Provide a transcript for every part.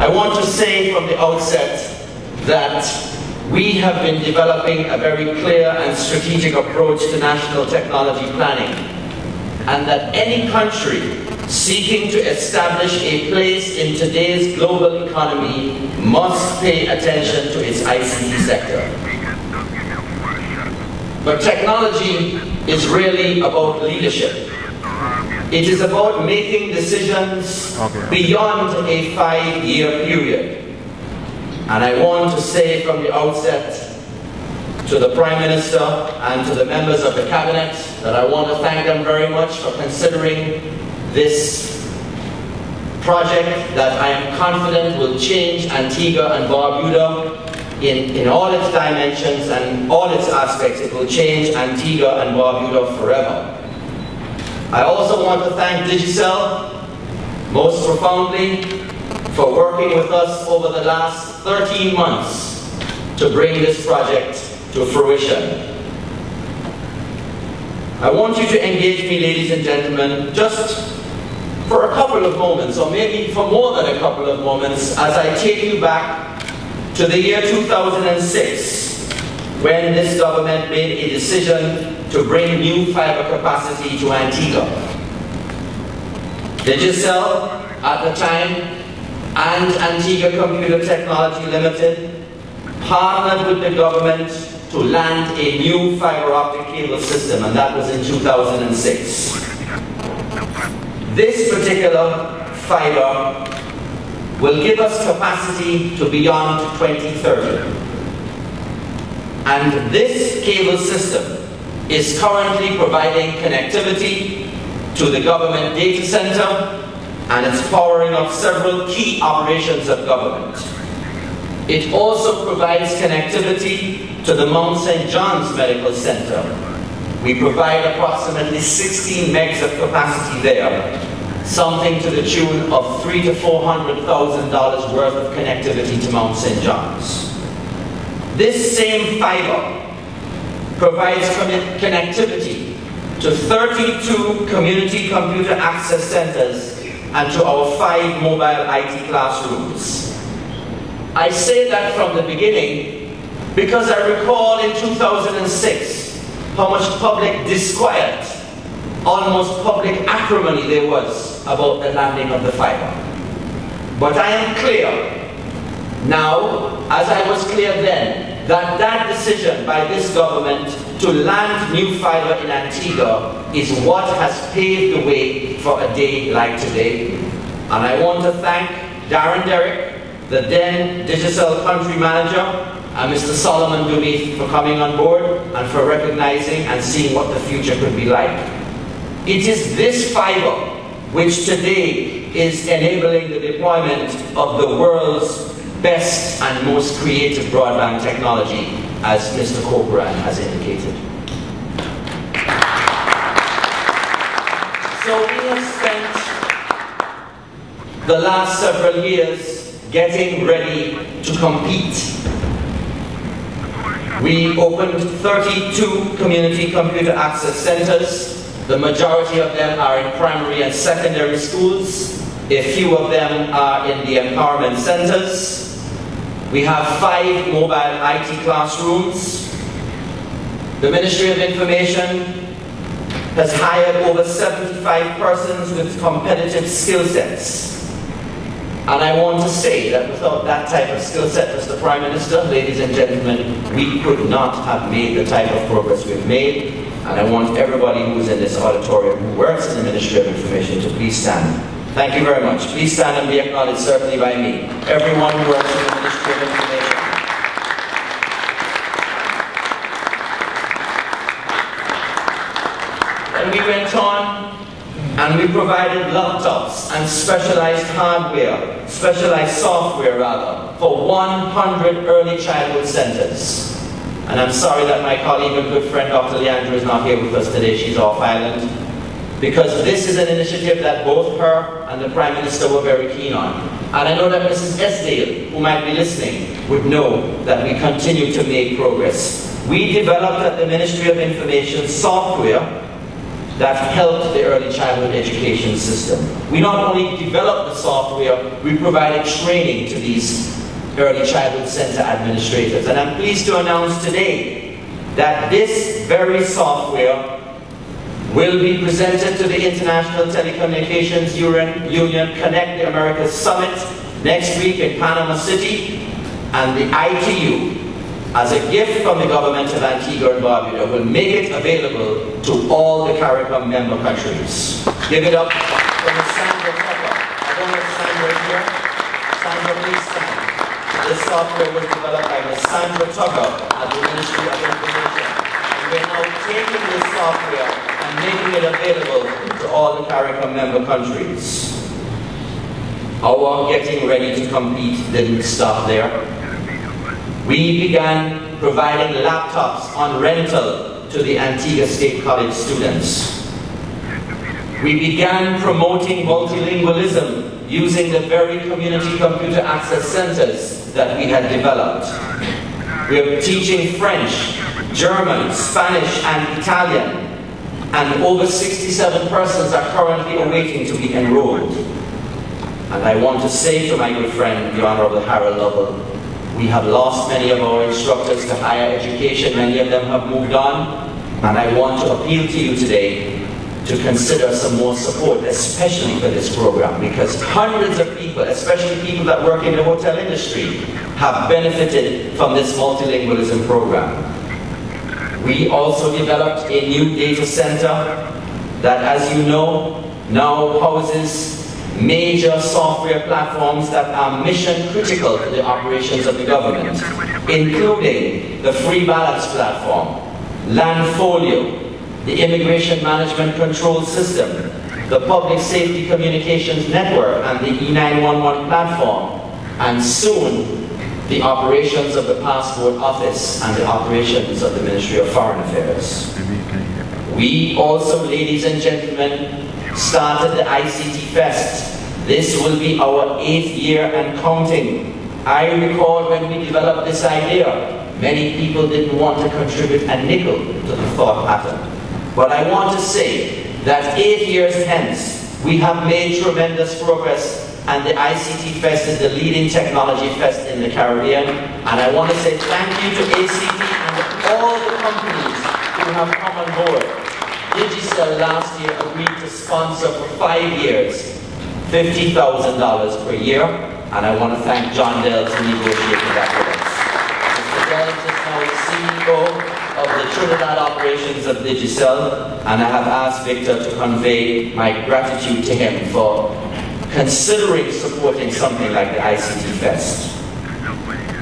I want to say from the outset that we have been developing a very clear and strategic approach to national technology planning, and that any country seeking to establish a place in today's global economy must pay attention to its ICT sector. But technology is really about leadership. It is about making decisions beyond a 5-year period. And I want to say from the outset to the Prime Minister and to the members of the Cabinet that I want to thank them very much for considering this project that I am confident will change Antigua and Barbuda in all its dimensions and all its aspects. It will change Antigua and Barbuda forever. I also want to thank Digicel most profoundly for working with us over the last 13 months to bring this project to fruition. I want you to engage me, ladies and gentlemen, just for a couple of moments, or maybe for more than a couple of moments, as I take you back to the year 2006, when this government made a decision to bring new fiber capacity to Antigua. Digicel, at the time, and Antigua Computer Technology Limited partnered with the government to land a new fiber optic cable system, and that was in 2006. This particular fiber will give us capacity to beyond 2030. And this cable system is currently providing connectivity to the government data center, and it's powering up several key operations of government. It also provides connectivity to the Mount St. John's Medical Center. We provide approximately 16 megs of capacity there, something to the tune of $300,000 to $400,000 worth of connectivity to Mount St. John's. This same fiber provides connectivity to 32 community computer access centers and to our 5 mobile IT classrooms. I say that from the beginning because I recall in 2006 how much public disquiet, almost public acrimony there was about the landing of the fiber. But I am clear now, as I was clear then, that that decision by this government to land new fiber in Antigua is what has paved the way for a day like today. And I want to thank Darren Derrick, the then Digicel country manager, and Mr. Solomon Dumith for coming on board and for recognizing and seeing what the future could be like. It is this fiber which today is enabling the deployment of the world's best and most creative broadband technology, as Mr. Corcoran has indicated. So we have spent the last several years getting ready to compete. We opened 32 community computer access centers. The majority of them are in primary and secondary schools. A few of them are in the empowerment centers. We have 5 mobile IT classrooms. The Ministry of Information has hired over 75 persons with competitive skill sets. And I want to say that without that type of skill set, Mr. Prime Minister, ladies and gentlemen, we could not have made the type of progress we've made. And I want everybody who is in this auditorium who works in the Ministry of Information to please stand. Thank you very much. Please stand and be acknowledged, certainly by me. Everyone who works in the Ministry of Information. And we went on and we provided laptops and specialized hardware, specialized software rather, for 100 early childhood centers. And I'm sorry that my colleague and good friend Dr. Leandro is not here with us today. She's off island. Because this is an initiative that both her and the Prime Minister were very keen on. And I know that Mrs. Esdale, who might be listening, would know that we continue to make progress. We developed at the Ministry of Information software that helped the early childhood education system. We not only developed the software, we provided training to these early childhood center administrators. And I'm pleased to announce today that this very software will be presented to the International Telecommunications Union Connect the Americas Summit next week in Panama City, and the ITU, as a gift from the government of Antigua and Barbuda, will make it available to all the CARICOM member countries. Give it up for Ms. Sandra Tucker. I don't have Sandra here. Sandra, please stand. This software was developed by Ms. Sandra Tucker at the Ministry of Information. And we're now taking this software and making it available to all the CARICOM member countries. Our getting ready to compete didn't stop there. We began providing laptops on rental to the Antigua State College students. We began promoting multilingualism using the very community computer access centers that we had developed. We are teaching French, German, Spanish, and Italian, and over 67 persons are currently awaiting to be enrolled. And I want to say to my good friend, the Honorable Harold Lovell, we have lost many of our instructors to higher education. Many of them have moved on. And I want to appeal to you today to consider some more support, especially for this program, because hundreds of people, especially people that work in the hotel industry, have benefited from this multilingualism program. We also developed a new data center that, as you know, now houses major software platforms that are mission critical to the operations of the government, including the Free Balance platform, Landfolio, the Immigration Management Control System, the Public Safety Communications Network, and the E911 platform, and soon the operations of the Passport Office and the operations of the Ministry of Foreign Affairs. We also, ladies and gentlemen, started the ICT Fest. This will be our 8th year and counting. I recall when we developed this idea, many people didn't want to contribute a nickel to the thought pattern. But I want to say that 8 years hence, we have made tremendous progress, and the ICT Fest is the leading technology fest in the Caribbean. And I want to say thank you to ACT and all the companies who have come on board. Digicel last year agreed to sponsor for 5 years, $50,000 per year, and I want to thank John Dell for negotiating that with us. Mr. Dell is now the CEO of the Trinidad operations of Digicel, and I have asked Victor to convey my gratitude to him for considering supporting something like the ICT Fest.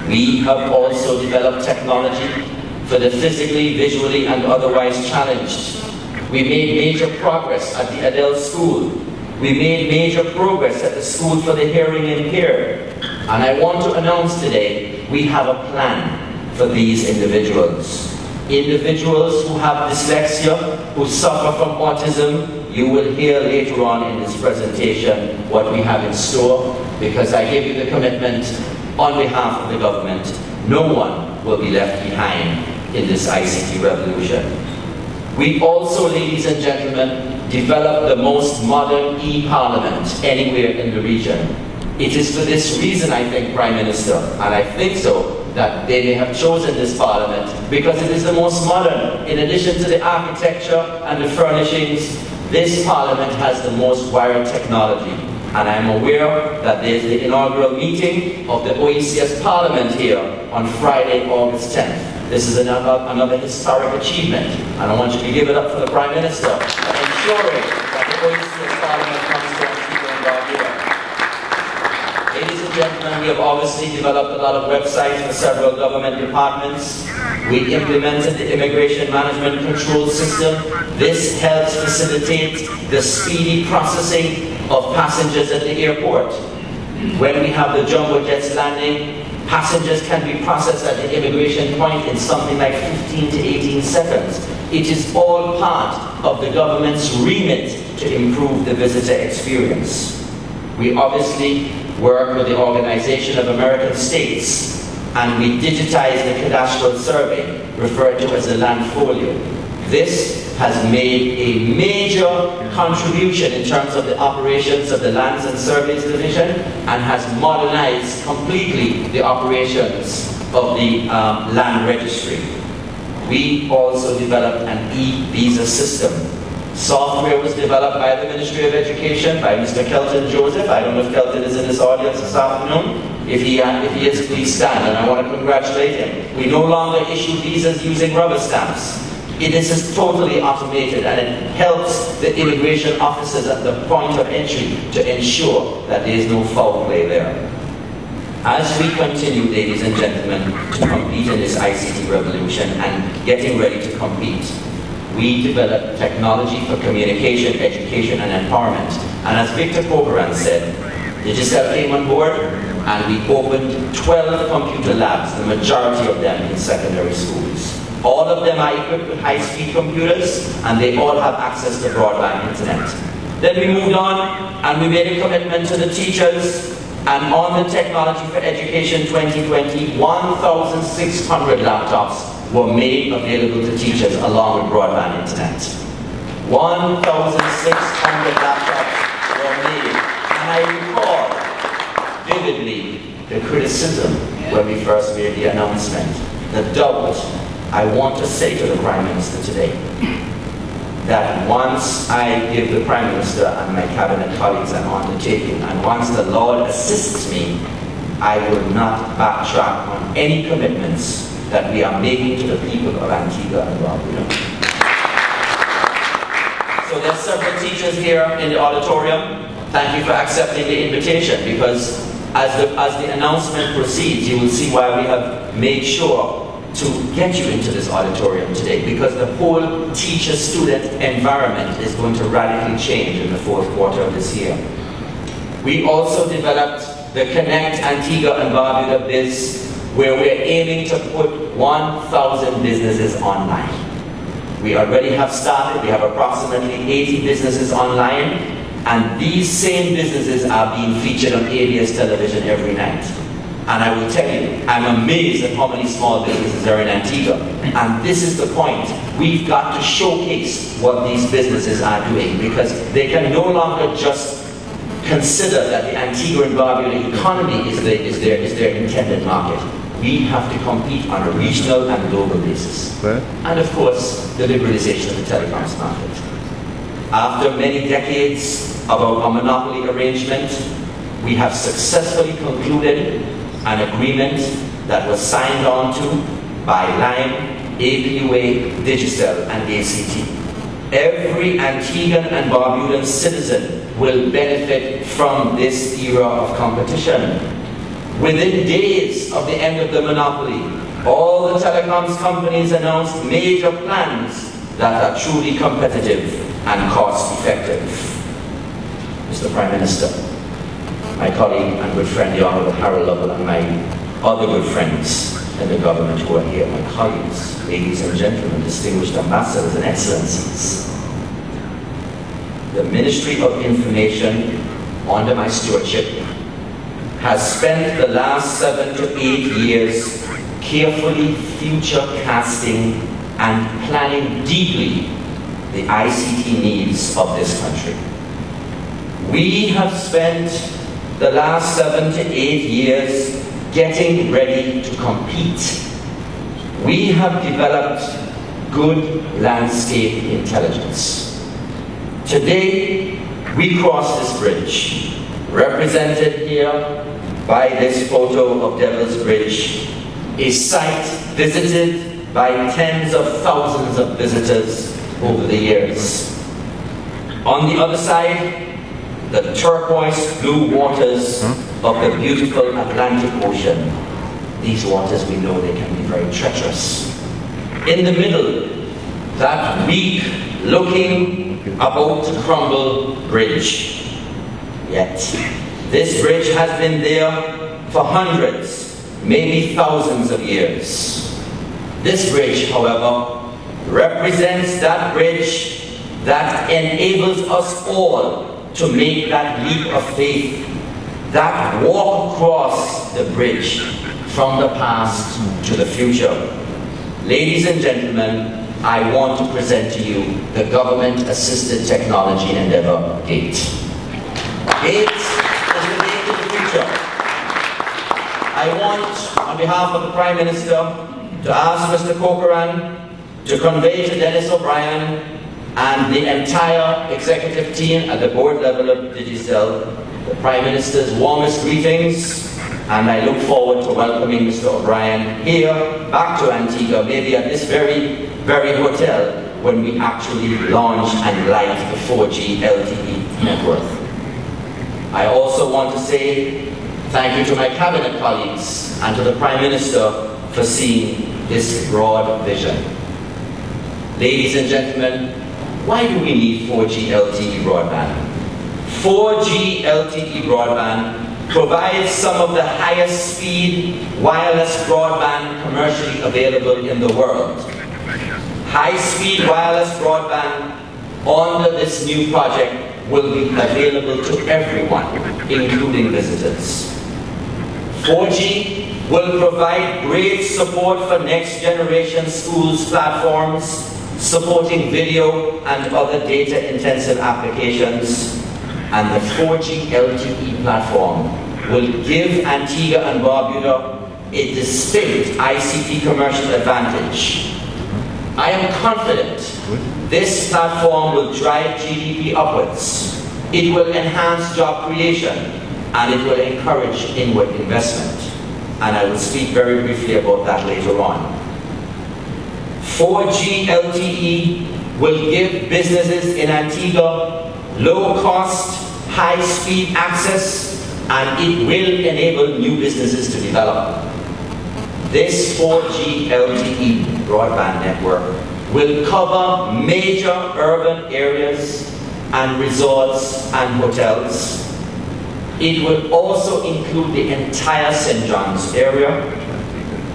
We have also developed technology for the physically, visually, and otherwise challenged. We made major progress at the Adele School. We made major progress at the School for the Hearing Impaired. And I want to announce today, we have a plan for these individuals. Individuals who have dyslexia, who suffer from autism, you will hear later on in this presentation what we have in store, because I give you the commitment on behalf of the government, no one will be left behind in this ICT revolution. We also, ladies and gentlemen, developed the most modern e-parliament anywhere in the region. It is for this reason, I think, Prime Minister, and I think so, that they may have chosen this parliament, because it is the most modern. In addition to the architecture and the furnishings, this parliament has the most wired technology. And I'm aware that there's the inaugural meeting of the OECS Parliament here on Friday, August 10th. This is another historic achievement, and I want you to give it up for the Prime Minister for ensuring that the OECS Parliament comes to Antigua and Barbuda. Ladies and gentlemen, we have obviously developed a lot of websites for several government departments. We implemented the Immigration Management Control System. This helps facilitate the speedy processing of passengers at the airport. When we have the jumbo jets landing, passengers can be processed at the immigration point in something like 15 to 18 seconds. It is all part of the government's remit to improve the visitor experience. We obviously work with the Organization of American States, and we digitize the cadastral survey, referred to as the Landfolio. This has made a major contribution in terms of the operations of the Lands and Surveys Division and has modernized completely the operations of the land registry. We also developed an e-visa system. Software was developed by the Ministry of Education, by Mr. Kelton Joseph. I don't know if Kelton is in this audience this afternoon. If he is, please stand, and I want to congratulate him. We no longer issue visas using rubber stamps. This is totally automated, and it helps the immigration officers at the point of entry to ensure that there is no foul play there. As we continue, ladies and gentlemen, to compete in this ICT revolution and getting ready to compete, we developed technology for communication, education, and empowerment. And as Victor Corcoran said, Digicel came on board, and we opened 12 computer labs, the majority of them in secondary schools. All of them are equipped with high-speed computers, and they all have access to broadband internet. Then we moved on, and we made a commitment to the teachers, and on the Technology for Education 2020, 1,600 laptops were made available to teachers along with broadband internet. 1,600 laptops were made. And I recall vividly the criticism when we first made the announcement, the doubt. I want to say to the Prime Minister today that once I give the Prime Minister and my cabinet colleagues an undertaking, and once the Lord assists me, I will not backtrack on any commitments that we are making to the people of Antigua and Barbuda. So there's several teachers here in the auditorium. Thank you for accepting the invitation, because as the announcement proceeds, you will see why we have made sure to get you into this auditorium today, because the whole teacher-student environment is going to radically change in the fourth quarter of this year. We also developed the Connect Antigua and Barbuda Biz, where we're aiming to put 1,000 businesses online. We already have started. We have approximately 80 businesses online, and these same businesses are being featured on ABS television every night. And I will tell you, I'm amazed at how many small businesses are in Antigua. And this is the point. We've got to showcase what these businesses are doing, because they can no longer just consider that the Antigua and Barbuda economy is their intended market. We have to compete on a regional and global basis. Right. And of course, the liberalization of the telecoms market. After many decades of a monopoly arrangement, we have successfully concluded an agreement that was signed on to by Lime, APUA, Digicel, and ACT. Every Antiguan and Barbudan citizen will benefit from this era of competition. Within days of the end of the monopoly, all the telecoms companies announced major plans that are truly competitive and cost-effective. Mr. Prime Minister, my colleague and good friend, the Honourable Harold Lovell, and my other good friends in the government who are here, my colleagues, ladies and gentlemen, distinguished ambassadors and excellencies. The Ministry of Information, under my stewardship, has spent the last 7 to 8 years carefully future casting and planning deeply the ICT needs of this country. We have spent the last 7 to 8 years getting ready to compete. We have developed good landscape intelligence. Today, we cross this bridge, represented here by this photo of Devil's Bridge, a site visited by tens of thousands of visitors over the years. On the other side, the turquoise blue waters of the beautiful Atlantic Ocean. These waters, we know they can be very treacherous. In the middle, that weak looking about to crumble bridge. Yet, this bridge has been there for hundreds, maybe thousands of years. This bridge, however, represents that bridge that enables us all to make that leap of faith, that walk across the bridge from the past to the future. Ladies and gentlemen, I want to present to you the Government Assisted Technology Endeavour GATE. GATE is the gate to the future. I want, on behalf of the Prime Minister, to ask Mr. Corcoran to convey to Dennis O'Brien and the entire executive team at the board level of Digicel the Prime Minister's warmest greetings, and I look forward to welcoming Mr. O'Brien here, back to Antigua, maybe at this very hotel, when we actually launch and light the 4G LTE network. I also want to say thank you to my cabinet colleagues and to the Prime Minister for seeing this broad vision. Ladies and gentlemen, why do we need 4G LTE broadband? 4G LTE broadband provides some of the highest speed wireless broadband commercially available in the world. High-speed wireless broadband under this new project will be available to everyone, including visitors. 4G will provide great support for next-generation schools platforms, supporting video and other data-intensive applications. And the 4G LTE platform will give Antigua and Barbuda a distinct ICT commercial advantage. I am confident this platform will drive GDP upwards. It will enhance job creation, and it will encourage inward investment. And I will speak very briefly about that later on. 4G LTE will give businesses in Antigua low-cost, high-speed access, and it will enable new businesses to develop. This 4G LTE broadband network will cover major urban areas and resorts and hotels. It will also include the entire St. John's area,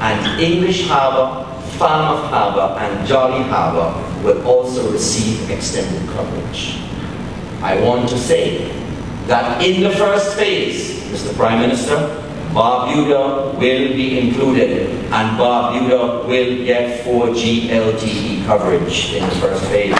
and English Harbour, Falmouth Harbour, and Jolly Harbour will also receive extended coverage. I want to say that in the first phase, Mr. Prime Minister, Barbuda will be included, and Barbuda will get 4G LTE coverage in the first phase.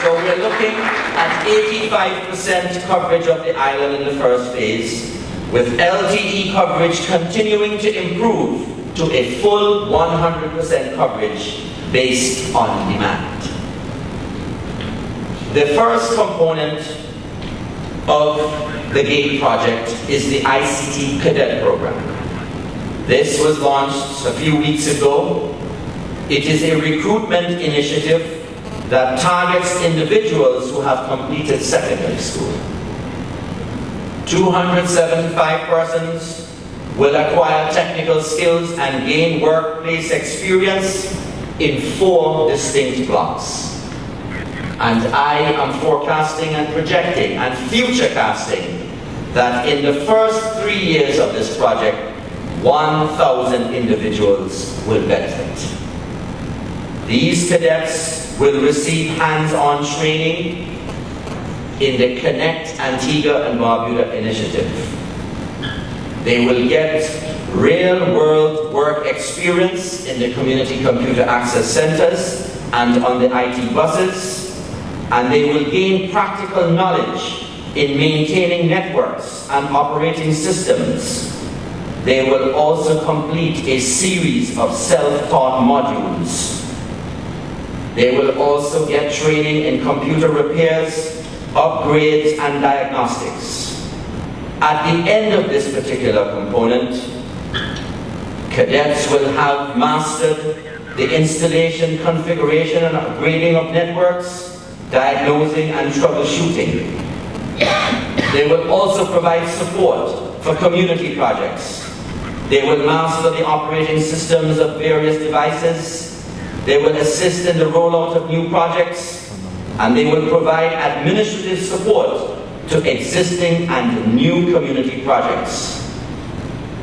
So we're looking at 85% coverage of the island in the first phase, with LTE coverage continuing to improve to a full 100% coverage based on demand. The first component of the GATE project is the ICT Cadet Program. This was launched a few weeks ago. It is a recruitment initiative that targets individuals who have completed secondary school. 275 persons will acquire technical skills and gain workplace experience in 4 distinct blocks. And I am forecasting and projecting and future-casting that in the first 3 years of this project, 1,000 individuals will benefit. These cadets will receive hands-on training in the Connect Antigua and Barbuda initiative. They will get real-world work experience in the community computer access centers and on the IT buses, and they will gain practical knowledge in maintaining networks and operating systems. They will also complete a series of self-taught modules. They will also get training in computer repairs, upgrades, and diagnostics. At the end of this particular component, cadets will have mastered the installation, configuration, and upgrading of networks, diagnosing and troubleshooting. They will also provide support for community projects. They will master the operating systems of various devices. They will assist in the rollout of new projects, and they will provide administrative support to existing and new community projects.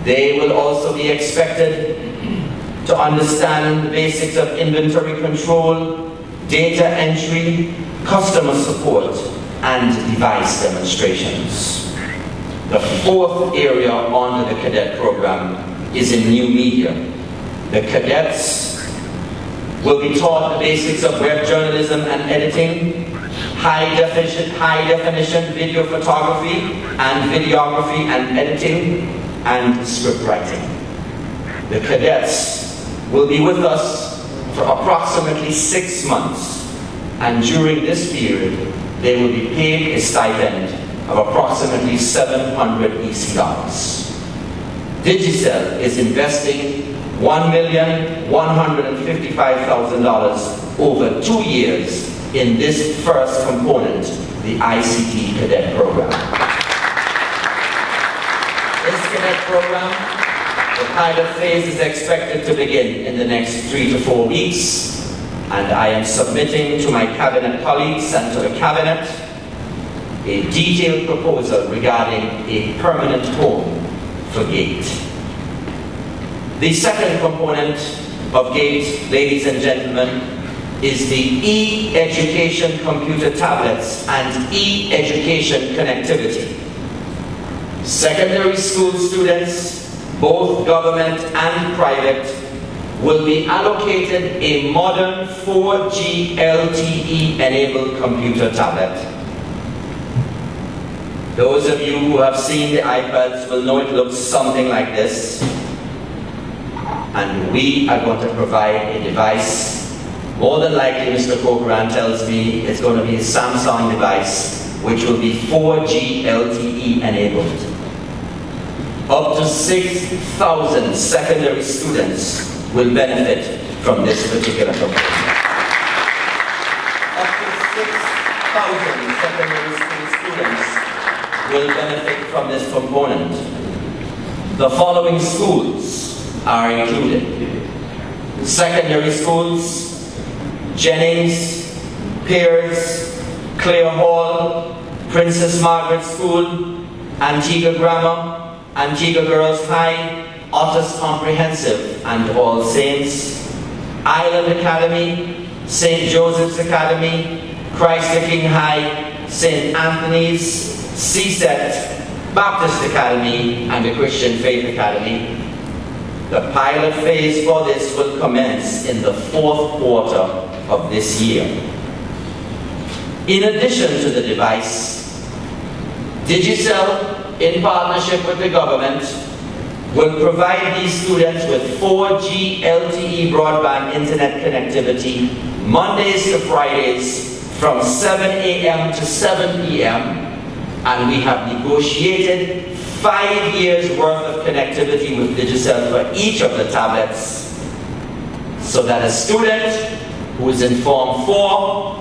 They will also be expected to understand the basics of inventory control, data entry, customer support, and device demonstrations. The 4th area under the cadet program is in new media. The cadets will be taught the basics of web journalism and editing, high definition video photography and videography and editing, and script writing. The cadets will be with us for approximately 6 months, and during this period, they will be paid a stipend of approximately $700 EC. Digicel is investing $1,155,000 over 2 years in this first component, the ICT cadet program. This cadet program, the pilot phase, is expected to begin in the next 3 to 4 weeks, and I am submitting to my cabinet colleagues and to the cabinet a detailed proposal regarding a permanent home for GATE. The second component of GATE, ladies and gentlemen, is the e-education computer tablets and e-education connectivity. Secondary school students, both government and private, will be allocated a modern 4G LTE-enabled computer tablet. Those of you who have seen the iPads will know it looks something like this. And we are going to provide a device. More than likely, Mr. Corcoran tells me it's going to be a Samsung device, which will be 4G LTE enabled. Up to 6,000 secondary students will benefit from this particular program. Up to 6,000 secondary school students will benefit from this component. The following schools are included: secondary schools, Jennings, Piers, Clare Hall, Princess Margaret School, Antigua Grammar, Antigua Girls High, Otis Comprehensive and All Saints, Island Academy, St. Joseph's Academy, Christ the King High, St. Anthony's, CSET, Baptist Academy, and the Christian Faith Academy. The pilot phase for this will commence in the 4th quarter of this year. In addition to the device, Digicel, in partnership with the government, will provide these students with 4G LTE broadband internet connectivity Mondays to Fridays from 7 a.m. to 7 p.m. And we have negotiated 5 years worth of connectivity with Digicel for each of the tablets, so that a student who is in Form 4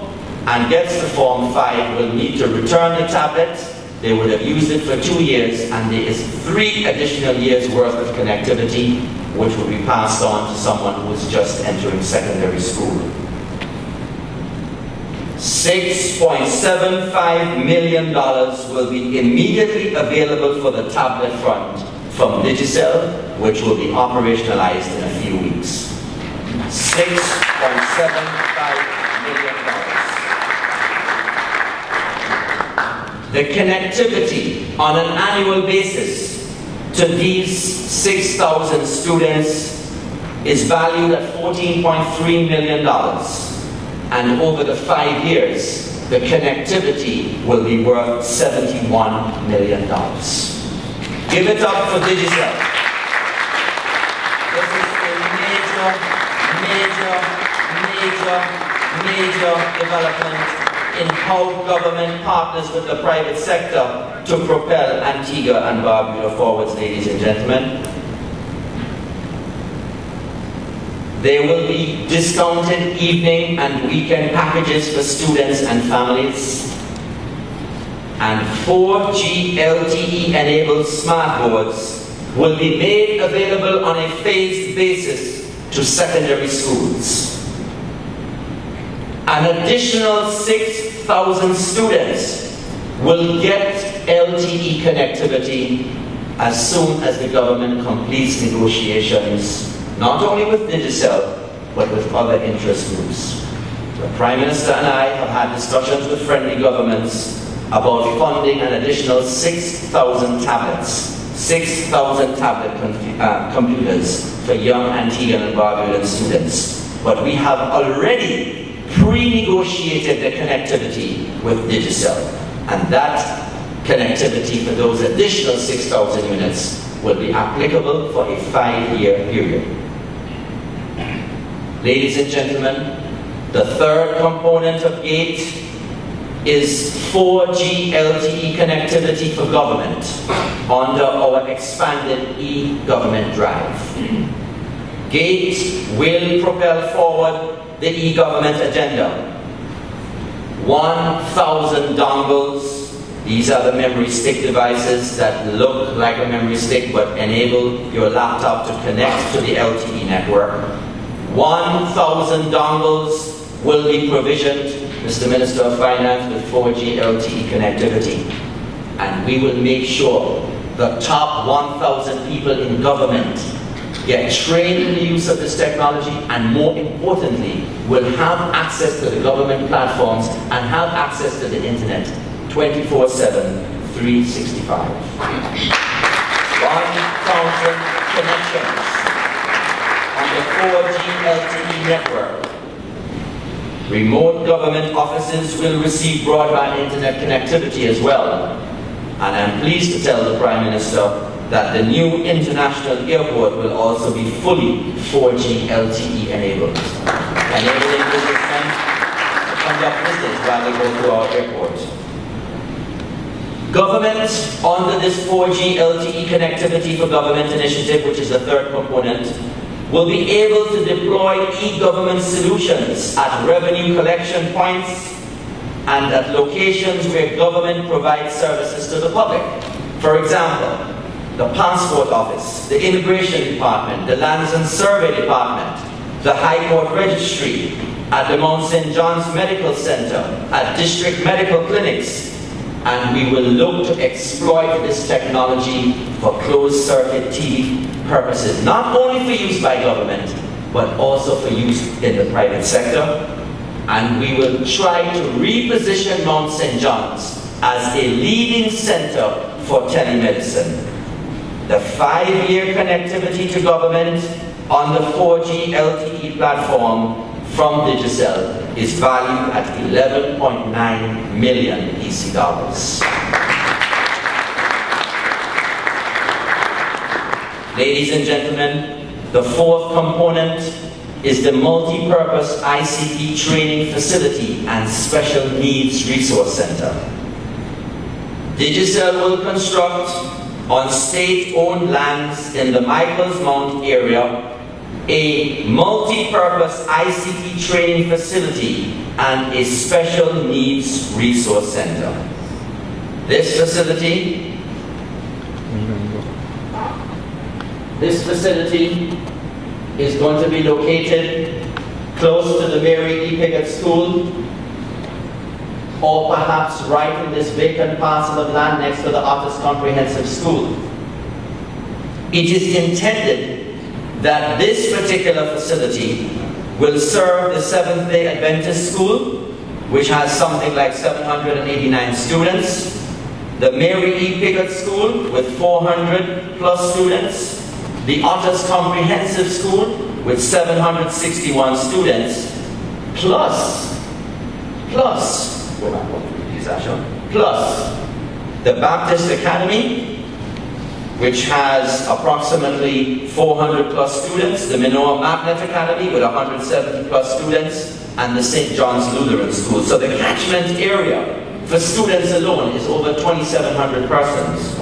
and gets to Form 5 will need to return the tablet. They would have used it for 2 years, and there is 3 additional years worth of connectivity which will be passed on to someone who is just entering secondary school. $6.75 million will be immediately available for the tablet front from Digicel, which will be operationalized in a few weeks. $6.75 million. The connectivity on an annual basis to these 6,000 students is valued at $14.3 million. And over the 5 years, the connectivity will be worth $71 million. Give it up for Digicel. This is a major development in how government partners with the private sector to propel Antigua and Barbuda forwards, ladies and gentlemen. There will be discounted evening and weekend packages for students and families. And 4G LTE enabled smart boards will be made available on a phased basis to secondary schools. An additional 6,000 students will get LTE connectivity as soon as the government completes negotiations, not only with Digicel, but with other interest groups. The Prime Minister and I have had discussions with friendly governments about funding an additional 6,000 tablets, 6,000 tablet computers for young Antiguan and Barbudan students. but we have already pre-negotiated the connectivity with Digicel, and that connectivity for those additional 6,000 units will be applicable for a 5-year period. Ladies and gentlemen, the third component of GATE is 4G LTE connectivity for government under our expanded e-government drive. GATE will propel forward the e-government agenda. 1,000 dongles. These are the memory stick devices that look like a memory stick but enable your laptop to connect to the LTE network. 1,000 dongles will be provisioned, Mr. Minister of Finance, with 4G LTE connectivity. And we will make sure the top 1,000 people in government get trained in the use of this technology, and more importantly, will have access to the government platforms and have access to the internet 24/7, 365. 1,000 connections on the 4G LTE network. Remote government offices will receive broadband internet connectivity as well. And I'm pleased to tell the Prime Minister that the new international airport will also be fully 4G LTE enabled, enabling businessmen to conduct business while they go through our airport. Government, under this 4G LTE connectivity for government initiative, which is the third component, will be able to deploy e-government solutions at revenue collection points and at locations where government provides services to the public. For example, the Passport Office, the Immigration Department, the Lands and Survey Department, the High Court Registry, at the Mount St. John's Medical Center, at district medical clinics, and we will look to exploit this technology for closed-circuit TV purposes, not only for use by government, but also for use in the private sector. And we will try to reposition Mount St. John's as a leading center for telemedicine. The 5-year connectivity to government on the 4G LTE platform from Digicel is valued at $11.9 million EC dollars. Ladies and gentlemen, the fourth component is the multi-purpose ICT training facility and special needs resource center. Digicel will construct on state-owned lands in the Michaels Mount area a multi-purpose ICT training facility and a special needs resource center. This facility is going to be located close to the Mary E. Piggott School, or perhaps right in this vacant parcel of land next to the Otis Comprehensive School. It is intended that this particular facility will serve the Seventh-day Adventist School, which has something like 789 students, the Mary E. Piggott School with 400 plus students, the Otis Comprehensive School with 761 students, plus the Baptist Academy, which has approximately 400 plus students, the Minoa Magnet Academy with 170 plus students, and the St. John's Lutheran School. So the catchment area for students alone is over 2,700 persons.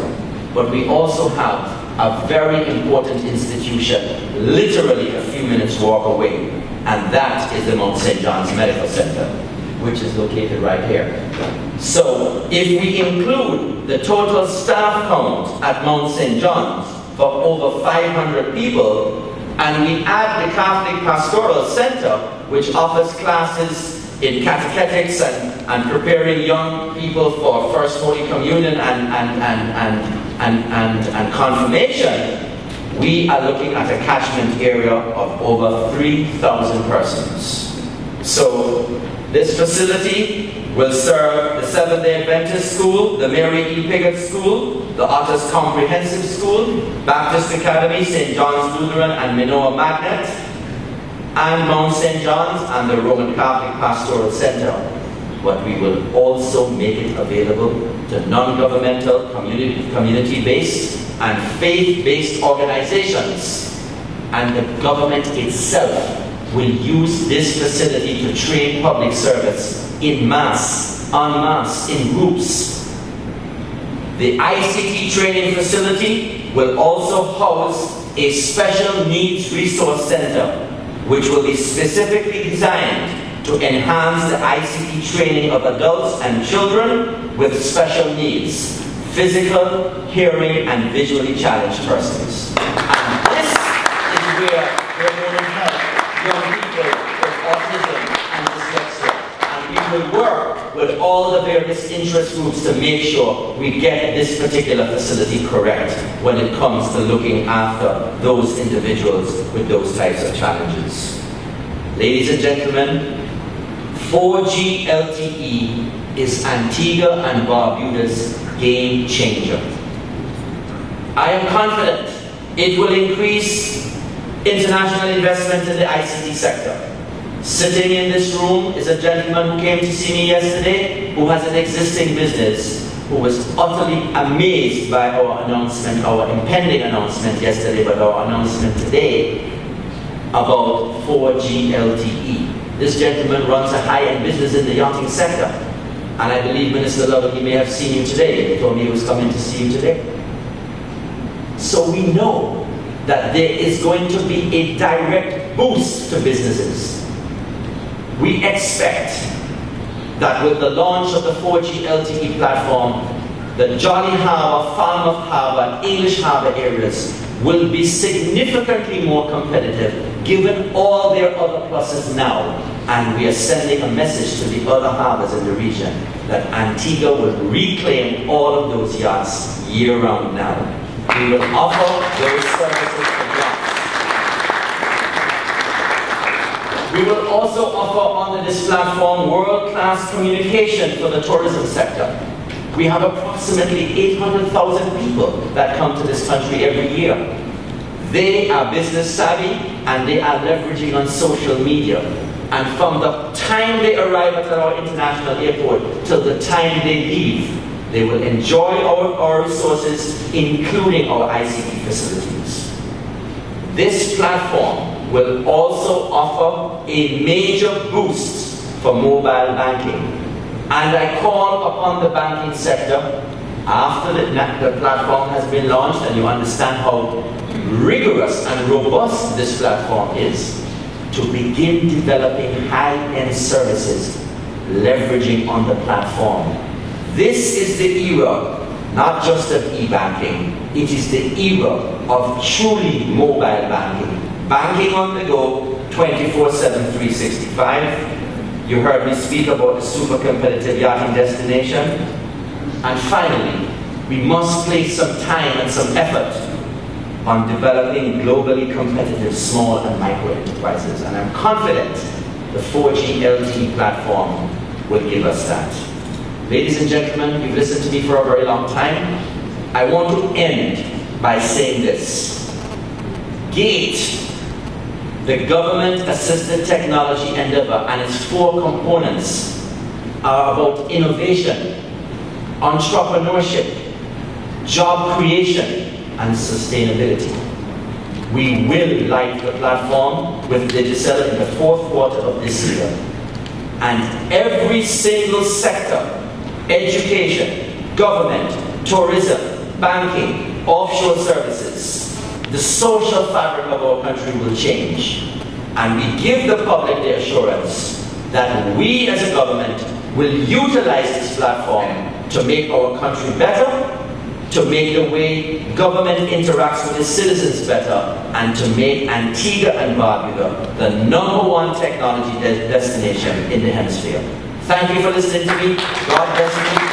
But we also have a very important institution, literally a few minutes walk away, and that is the Mount St. John's Medical Center, which is located right here. So if we include the total staff count at Mount St. John's for over 500 people, and we add the Catholic Pastoral Center, which offers classes in catechetics and preparing young people for First Holy Communion and confirmation, we are looking at a catchment area of over 3,000 persons. So this facility will serve the Seventh-day Adventist School, the Mary E. Piggott School, the Otis Comprehensive School, Baptist Academy, St. John's Lutheran, and Minoa Magnet. and Mount St. John's and the Roman Catholic Pastoral Center, but we will also make it available to non-governmental, community-based and faith-based organizations. And the government itself will use this facility to train public service in mass, en masse, in groups. The ICT training facility will also house a special needs resource center, which will be specifically designed to enhance the ICT training of adults and children with special needs, physical, hearing, and visually challenged persons. And this is where we're going to help young people with autism and dyslexia. And we will work with all the various interest groups to make sure we get this particular facility correct when it comes to looking after those individuals with those types of challenges. Ladies and gentlemen, 4G LTE is Antigua and Barbuda's game changer. I am confident it will increase international investment in the ICT sector. Sitting in this room is a gentleman who came to see me yesterday who has an existing business, who was utterly amazed by our announcement, our impending announcement yesterday, but our announcement today about 4G LTE. This gentleman runs a high-end business in the yachting sector. And I believe Minister Lovell, he may have seen you today. He told me he was coming to see you today. So we know that there is going to be a direct boost to businesses. We expect that with the launch of the 4G LTE platform, the Jolly Harbour, Falmouth Harbour, and English Harbour areas will be significantly more competitive given all their other pluses now. And we are sending a message to the other harbours in the region that Antigua will reclaim all of those yachts year-round now. We will offer those services for yachts. We will also offer under this platform world-class communication for the tourism sector. We have approximately 800,000 people that come to this country every year. They are business savvy and they are leveraging on social media. And from the time they arrive at our international airport till the time they leave, they will enjoy our resources, including our ICT facilities. This platform will also offer a major boost for mobile banking. And I call upon the banking sector, after the platform has been launched and you understand how rigorous and robust this platform is, to begin developing high-end services leveraging on the platform. This is the era, not just of e-banking, it is the era of truly mobile banking. Banking on the go, 24/7, 365. You heard me speak about the super competitive yachting destination. And finally, we must place some time and some effort on developing globally competitive small and micro enterprises. And I'm confident the 4G LTE platform will give us that. Ladies and gentlemen, you've listened to me for a very long time. I want to end by saying this. GATE, the government-assisted technology endeavor, and its 4 components are about innovation, entrepreneurship, job creation, and sustainability. We will light the platform with Digicel in the 4th quarter of this year. And every single sector, education, government, tourism, banking, offshore services, the social fabric of our country will change. And we give the public the assurance that we as a government will utilize this platform to make our country better, to make the way government interacts with its citizens better, and to make Antigua and Barbuda the #1 technology destination in the hemisphere. Thank you for listening to me. God bless you.